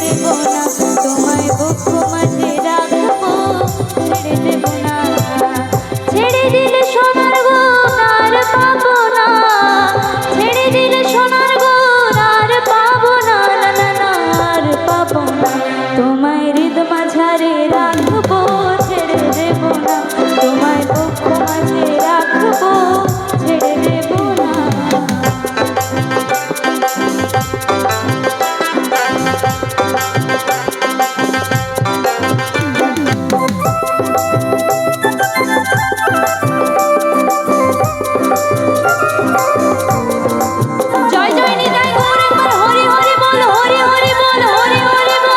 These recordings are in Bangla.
দেব না, তোমায় বুক মাঝে রাখবো, ছেড়ে দেব না। ছেড়ে দিলে সোনার গুণ আর পাবো না, ছেড়ে দিলে সোনার গুণ আর পাবো না, না না না আর পাবো না। তোমায় হৃদ মাঝারে রাখবো, ছেড়ে দেব না, তোমায় বুক মাঝে রাখবো, ছেড়ে দেব না। জয় জয় নিতাই গৌর, একবার হরি হরি বল, হরি হরি বল, হরি হরি বল।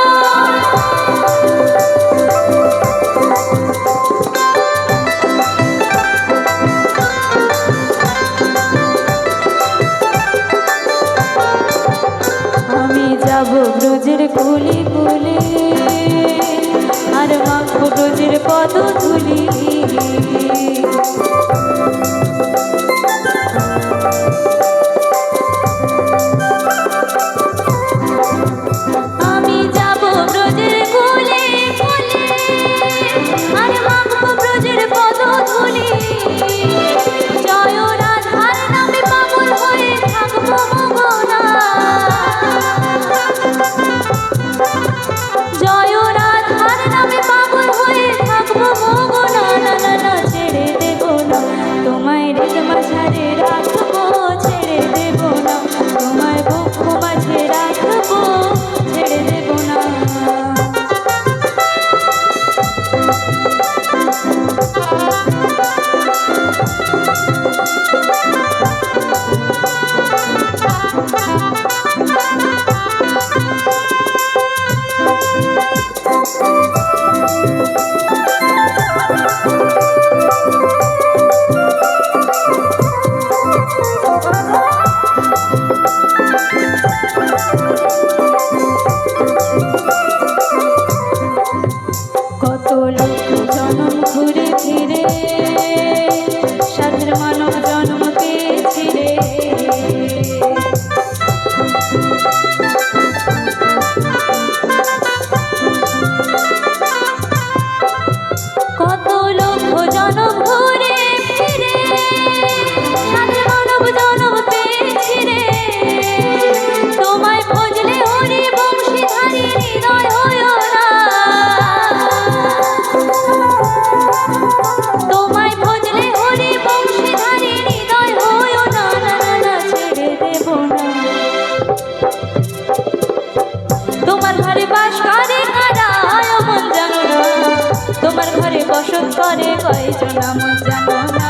আমি যাব ব্রজের কুলি কুলি, আর মাখবো ব্রজের পদধূলি। আমি যাব ব্রজের কুলি কুলি, আর মাখবো ব্রজের পদধূলি। জয় রাধার নামে পাগল হয়ে থাকবো মগনা, জয় রাধার নামে পাগল হয়ে থাকবো মগনা, না না না ছেড়ে দেব না, তোমায় হৃদ মাঝারে রাখবো, ছেড়ে দেব না, তোমায় বুক মাঝে রাখবো, ছেড়ে দেব না। কত লোক জনম ঘুরে ফিরে সাধের মানব জন্ম পেয়েছি রে। কত লোক জনম ঘুরে ফিরে সাধের মানব জন্ম পেয়েছি রে। তোমায় ভজলে হরি বংশীধারী হৃদয় হয় না, তোমায় ভজলে হরি বংশীধারী হৃদয় হয় না, না না না ছেড়ে দেব না। তোমার ঘরে বাস করে কারা মন জানো না, তোমার ঘরে বসত করে কয়জনা মন জানো না,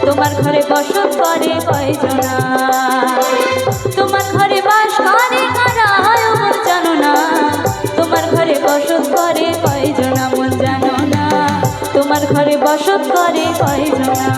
তোমার ঘরে বসত করে কয়জনা। তোমার ঘরে বাস করে কারা মন জানো না, তোমার ঘরে বসত করে কয়জনা মন জানো না, তোমার ঘরে বসত করে কয়জনা।